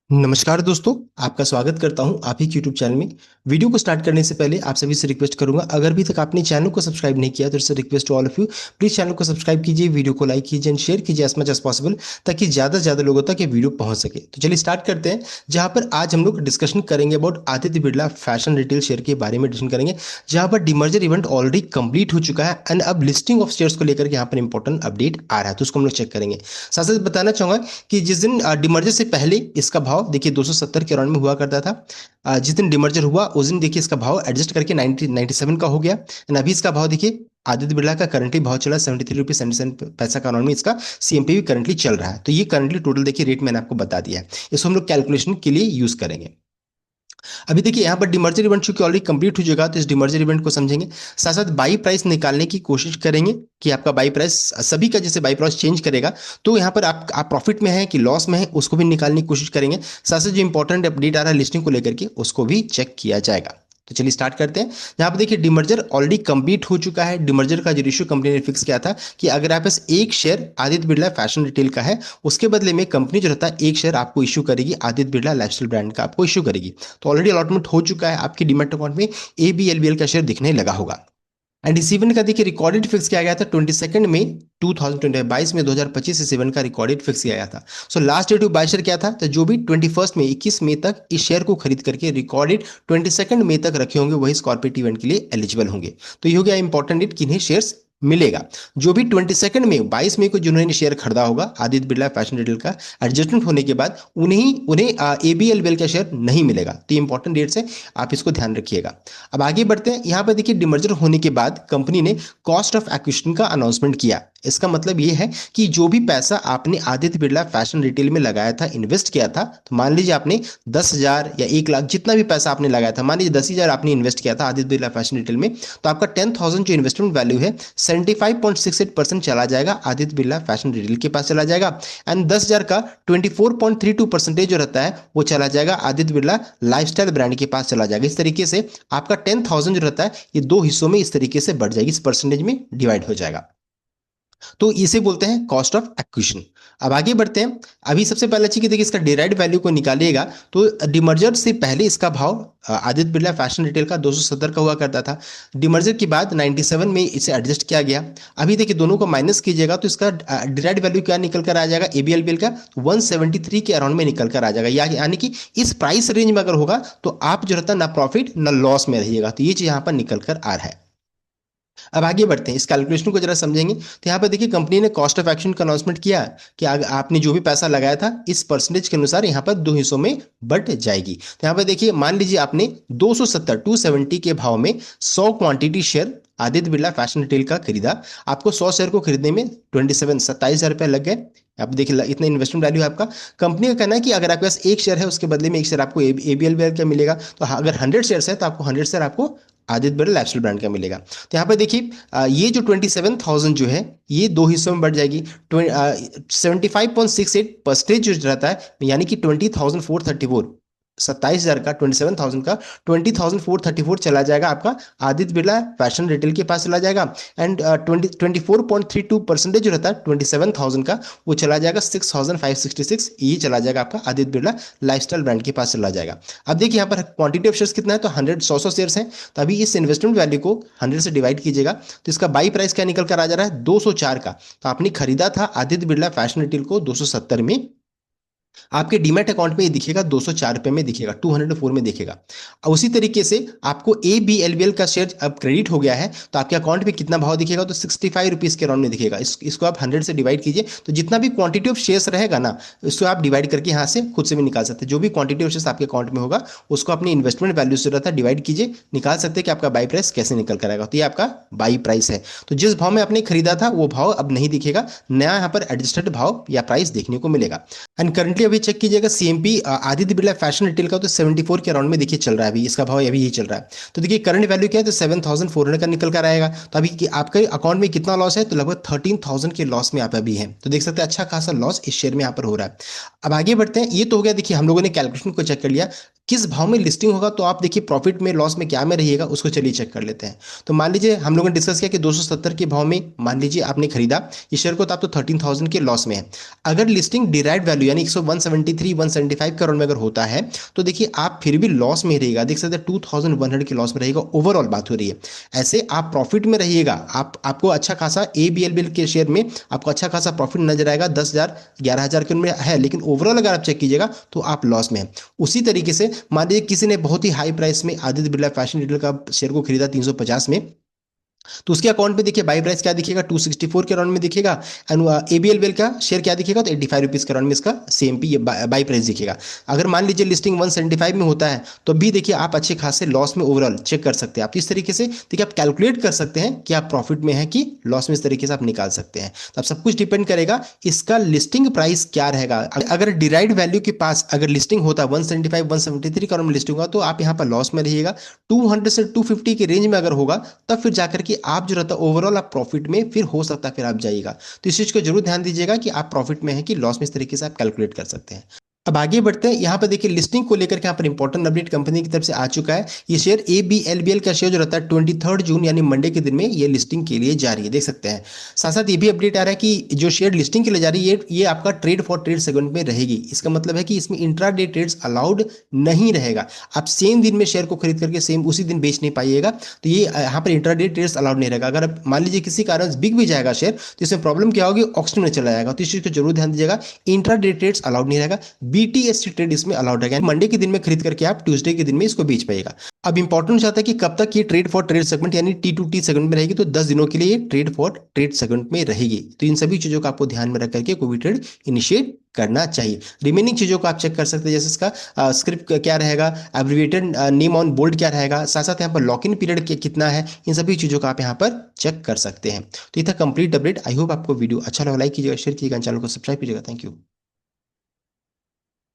नमस्कार दोस्तों, आपका स्वागत करता हूं आप ही यूट्यूब चैनल में। वीडियो को स्टार्ट करने से पहले आप सभी से रिक्वेस्ट करूंगा, अगर अभी तक आपने चैनल को सब्सक्राइब नहीं किया तो it's request to all of you, please channel को सब्सक्राइब कीजिए, वीडियो को लाइक कीजिए एंड शेयर कीजिए एज मच एज पॉसिबल, ताकि ज़्यादा से ज़्यादा लोगों तक ये वीडियो पहुंच सके। तो चलिए स्टार्ट करते हैं, जहां पर आज हम लोग डिस्कशन करेंगे about Aditya Birla fashion retail share के बारे में डिस्कशन करेंगे, जहां पर डिमर्जर इवेंट ऑलरेडी कंप्लीट हो चुका है एंड अब लिस्टिंग ऑफ शेयर्स को लेकर के यहाँ पर इंपॉर्टेंट अपडेट आ रहा है, तो उसको हम लोग चेक करेंगे। साथ साथ बताना चाहूंगा कि जिस दिन डिमर्जर से पहले इसका भाव देखिए 270 के अराउंड में हुआ करता था। जिस दिन डिमर्जर हुआ उस दिन देखिए इसका भाव एडजस्ट करके 97 का हो गया एंड अभी इसका भाव देखिए आदित्य बिरला का करंटली भाव चला 73 रुपीज 77 पैसा का अराउंड में इसका सीएमपी भी करंटली चल रहा है। तो ये करंटली टोटल देखिए रेट मैंने आपको बता दिया है, इसको हम लोग कैलकुलेशन के लिए यूज करेंगे। अभी देखिए यहाँ पर डिमर्जर इवेंट चूंकि ऑलरेडी कंप्लीट हो जाएगा तो इस डिमर्जर इवेंट को समझेंगे, साथ साथ बाई प्राइस निकालने की कोशिश करेंगे कि आपका बाई प्राइस सभी का जैसे बाई प्राइस चेंज करेगा तो यहाँ पर आप प्रॉफिट में है कि लॉस में है उसको भी निकालने की कोशिश करेंगे। साथ साथ जो इंपॉर्टेंट अपडेट आ रहा है लिस्टिंग को लेकर के उसको भी चेक किया जाएगा। तो चलिए स्टार्ट करते हैं। यहाँ पे देखिए डिमर्जर ऑलरेडी कंप्लीट हो चुका है। डिमर्जर का जो रेशियो कंपनी ने फिक्स किया था कि अगर आप पास एक share Aditya Birla fashion retail का है, उसके बदले में कंपनी जो रहता है एक शेयर आपको इशू करेगी, आदित्य बिरला लाइफस्टाइल ब्रांड का आपको इशू करेगी। तो ऑलरेडी अलॉटमेंट हो चुका है, आपके डीमैट अकाउंट में ABLBL का शेयर दिखने लगा होगा। एंड इस इवेंट का देखिए रिकॉर्डेड फिक्स किया गया था 22 मई 2022 में 2025 इस इवेंट का रिकॉर्डेड फिक्स किया गया था। So last date to buy share क्या था, तो जो भी 21 मई तक इस शेयर को खरीद करके रिकॉर्डेड 22 मई तक रखे होंगे वही इस कॉर्पोरेट इवेंट के लिए एलिजिबल होंगे। तो ये हो गया इंपॉर्टेंट डेट किन्हें शेयर्स मिलेगा। जो भी 22 मई को जिन्होंने शेयर खरीदा होगा आदित्य बिरला फैशन रिटेल का, एडजस्टमेंट होने के बाद उन्हें ABLBL का शेयर नहीं मिलेगा। तो इंपॉर्टेंट डेट्स है, आप इसको ध्यान रखिएगा। अब आगे बढ़ते हैं। यहाँ पर देखिए डिमर्जर होने के बाद कंपनी ने कॉस्ट ऑफ एक्विजिशन का अनाउंसमेंट किया। इसका मतलब ये है कि जो भी पैसा आपने आदित्य बिरला फैशन रिटेल में लगाया था, इन्वेस्ट किया था, तो मान लीजिए आपने 10,000 या 1 लाख जितना भी पैसा आपने लगाया था, मान लीजिए 10,000 आपने इन्वेस्ट किया था आदित्य बिरला फैशन रिटेल में, तो आपका 10,000 जो इन्वेस्टमेंट वैल्यू है 75.68% चला जाएगा आदित्य बिरला फैशन रिटेल के पास चला जाएगा एंड 10,000 का 24.32% जो रहता है वो चला जाएगा आदित्य बिरला लाइफस्टाइल ब्रांड के पास चला जाएगा। इस तरीके से आपका 10,000 जो रहता है ये दो हिस्सों में इस तरीके से बढ़ जाएगी, इस परसेंटेज में डिवाइड हो जाएगा। तो इसे बोलते हैं कॉस्ट ऑफ एक्विजिशन। अब आगे बढ़ते हैं। अभी सबसे पहले चीज देखिए इसका डिराइव्ड वैल्यू को निकालिएगा तो डिमर्जर से पहले इसका भाव आदित्य बिरला फैशन रिटेल का 270 का हुआ करता था। डिमर्जर के बाद 97 में इसे एडजस्ट किया गया। अभी देखिए दोनों को माइनस कीजिएगा तो इसका डिराइव्ड वैल्यू क्या निकल कर आ जाएगा, ABLBL का 173 के अराउंड में निकल कर आ जाएगा। यानी कि इस प्राइस रेंज में अगर होगा तो आप जो रहता है ना प्रॉफिट ना लॉस में रहिएगा। तो ये चीज यहाँ पर निकल कर आ रहा है। अब आगे बढ़ते हैं, इस कैलकुलेशन को जरा समझेंगे। तो यहाँ पर देखिए कंपनी ने कॉस्ट ऑफ एक्शन का अनाउंसमेंट किया कि आपने जो भी पैसा लगाया था इस परसेंटेज के अनुसार यहाँ पर दो हिस्सों में बट जाएगी। तो यहाँ पर देखिए मान लीजिए आपने 270 के भाव में 100 quantity share Aditya Birla fashion retail का खरीदा। आपको 100 शेयर को खरीदने में 27,000 रुपये लग गए। आप देखिए इतना इन्वेस्टमेंट वैल्यू है आपका। कंपनी का कहना है कि अगर आपके पास एक शेयर है उसके बदले में एक शेयर आपको ABLBL का मिलेगा। तो अगर 100 शेयर है तो आपको 100 शेयर आपको आदित्य बिरला लाइफस्टाइल ब्रांड का मिलेगा। तो यहाँ पर देखिए ये जो 27,000 जो है ये दो हिस्सों में बढ़ जाएगी। 75.68% जो रहता है यानी कि 20,434, 27,000 का 27,000 का 20,434 चला जाएगा आपका आदित्य बिरला फैशन रिटेल के पास चला जाएगा एंड 24.32% जो रहता है 27,000 का वो चला जाएगा 6,566, ये चला जाएगा आपका आदित्य बिरला लाइफस्टाइल ब्रांड के पास चला जाएगा। अब देखिए यहाँ पर क्वांटिटी ऑफ शेयर्स कितना है, तो 100 शेयर्स हैं। तो अभी इस इन्वेस्टमेंट वैल्यू को 100 से डिवाइड कीजिएगा तो इसका बाई प्राइस क्या निकल कर आ जा रहा है 204 का। तो आपने खरीदा था आदित्य बिरला फैशन रिटेल को 270 में, आपके डीमैट अकाउंट में ये दिखेगा 204 रुपए में दिखेगा, 204 में दिखेगा। उसी तरीके से आपको ABLBL का शेयर अब क्रेडिट हो गया है तो आपके अकाउंट में कितना भाव दिखेगा, तो 65 रुपीज के अराउंड में दिखेगा। इसको आप 100 से डिवाइड कीजिए तो जितना भी क्वांटिटी ऑफ शेयर्स रहेगा ना उसको आप डिवाइड करके यहाँ से खुद से भी निकाल सकते हैं। जो भी क्वांटिटी ऑफ शेयर्स आपके अकाउंट में होगा उसको अपनी इन्वेस्टमेंट वैल्यू से रहता है डिवाइड कीजिए, निकाल सकते हैं कि आपका बाई प्राइस कैसे निकल कर आएगा। तो ये आपका बाई प्राइस है। तो जिस भाव में आपने खरीदा था वो भाव अब नहीं दिखेगा, नया यहाँ पर एडजस्टेड भाव या प्राइस देखने को मिलेगा। एंड करंटली अभी चेक कीजिएगा CMP Aditya Birla fashion retail का तो 74 के अराउंड में देखिए चल रहा है, अभी इसका भाव अभी यही चल रहा है। तो देखिए करंट वैल्यू क्या है, तो 7,400 का निकल कर आएगा। तो अभी आपके अकाउंट में कितना लॉस है, तो लगभग 13,000 के लॉस में आप अभी हैं। तो देख सकते हैं अच्छा खासा लॉस इस शेयर में यहाँ पर हो रहा है। अब आगे बढ़ते हैं। ये तो हो गया देखिए हम लोगों ने कैलकुलेशन को चेक कर लिया। किस भाव में लिस्टिंग होगा, तो आप देखिए प्रॉफिट में लॉस में क्या में रहिएगा, उसको चलिए चेक कर लेते हैं। तो मान लीजिए हम लोगों ने डिस्कस किया कि 270 के भाव में मान लीजिए आपने खरीदा इस शेयर को, तो आप तो 13,000 के लॉस में है। अगर लिस्टिंग डिराइव्ड वैल्यू यानी 173 175 करोड़ में अगर होता है, तो देखिए आप फिर भी लॉस में रहेगा, देख सकते हैं 2100 के लॉस में रहेगा, ओवरऑल बात हो रही है। ऐसे आप प्रॉफिट में रहिएगा, आपको अच्छा खासा ABLBL के शेयर में आपको अच्छा खासा प्रॉफिट नजर आएगा, 10,000 11,000 के उनमें है, लेकिन ओवरऑल अगर आप चेक कीजिएगा तो आप लॉस में है। उसी तरीके से मान लीजिए किसी ने बहुत ही हाई प्राइस में आदित्य बिरला फैशन रिटेल का शेयर को खरीदा 350 में, तो उसके अकाउंट में देखिए बाई प्राइस क्या दिखेगा, 264 के अराउंड में दिखेगा। एंड ABLBL का शेयर क्या दिखेगा, तो 85 रुपीज के अराउंड में इसका CMP ये बाई प्राइस दिखेगा। अगर मान लीजिए लिस्टिंग 175 में होता है, तो भी देखिए आप अच्छे खासे लॉस में ओवरऑल चेक कर सकते हैं। आप इस तरीके से देखिए आप कैलकुलेट कर सकते हैं कि आप प्रॉफिट में है कि लॉस में, इस तरीके से आप निकाल सकते हैं। तो अब सब कुछ डिपेंड करेगा इसका लिस्टिंग प्राइस क्या रहेगा। अगर डिराइड वैल्यू के पास अगर लिस्टिंग होता है 175 173 के अराउंड में लिस्टिंग होगा, तो आप यहाँ पर लॉस में रहिएगा। 200 से 250 के रेंज में अगर होगा, तब फिर जाकर के आप जो रहता है ओवरऑल आप प्रॉफिट में फिर हो सकता है फिर आप जाइएगा। तो इस चीज को जरूर ध्यान दीजिएगा कि आप प्रॉफिट में है कि लॉस में, इस तरीके से आप कैलकुलेट कर सकते हैं। अब आगे बढ़ते हैं, यहाँ पर देखिए लिस्टिंग को लेकर के यहाँ पर इंपॉर्टेंट अपडेट कंपनी की तरफ से आ चुका है। ये शेयर ABLBL का शेयर जो रहता है 23 जून यानी मंडे के दिन में ये लिस्टिंग के लिए जा रही है, देख सकते हैं। साथ साथ ये भी अपडेट आ रहा है कि जो शेयर लिस्टिंग के लिए जा रही है ये आपका ट्रेड फॉर ट्रेड सेगमेंट में रहेगी। इसका मतलब है कि इसमें इंट्राडे ट्रेड्स अलाउड नहीं रहेगा। आप सेम दिन में शेयर को खरीद करके सेम उसी दिन बेच नहीं पाइएगा, तो ये यहाँ पर इंट्राडे ट्रेड्स अलाउड नहीं रहेगा। अगर आप मान लीजिए किसी कारण बिक भी जाएगा शेयर, तो इसमें प्रॉब्लम क्या होगी, ऑक्शन में चला जाएगा। तो इस चीज को जरूर ध्यान दीजिएगा, इंट्राडे ट्रेड्स अलाउड नहीं रहेगा। BTSC ट्रेड इसमें अलाउड रहेगा, मंडे के दिन में खरीद करके आप ट्यूसडे के दिन में इसको बेच पाएगा। अब इंपॉर्टेंट चाहता है कि कब तक ये ट्रेड फॉर ट्रेड सेगमेंट यानी T2T सेगमेंट में रहेगी, तो 10 दिनों के लिए ये ट्रेड फॉर ट्रेड सेगमेंट में रहेगी। तो इन सभी चीजों को आपको ध्यान में रख करके कोई भी ट्रेड इनिशिएट करना चाहिए। रिमेनिंग चीजों को आप चेक कर सकते हैं, जैसे इसका स्क्रिप्ट क्या रहेगा, एब्रिविएटेड नेम ऑन बोल्ड क्या रहेगा, साथ साथ यहाँ पर लॉक इन पीरियड कितना है, इन सभी चीजों को आप यहाँ पर चेक कर सकते हैं। तो ये था कंप्लीट अपडेट। आई होप आपको वीडियो अच्छा लगा, लाइक कीजिएगा, शेयर कीजिएगा, चैनल को सब्सक्राइब कीजिएगा। Thank you.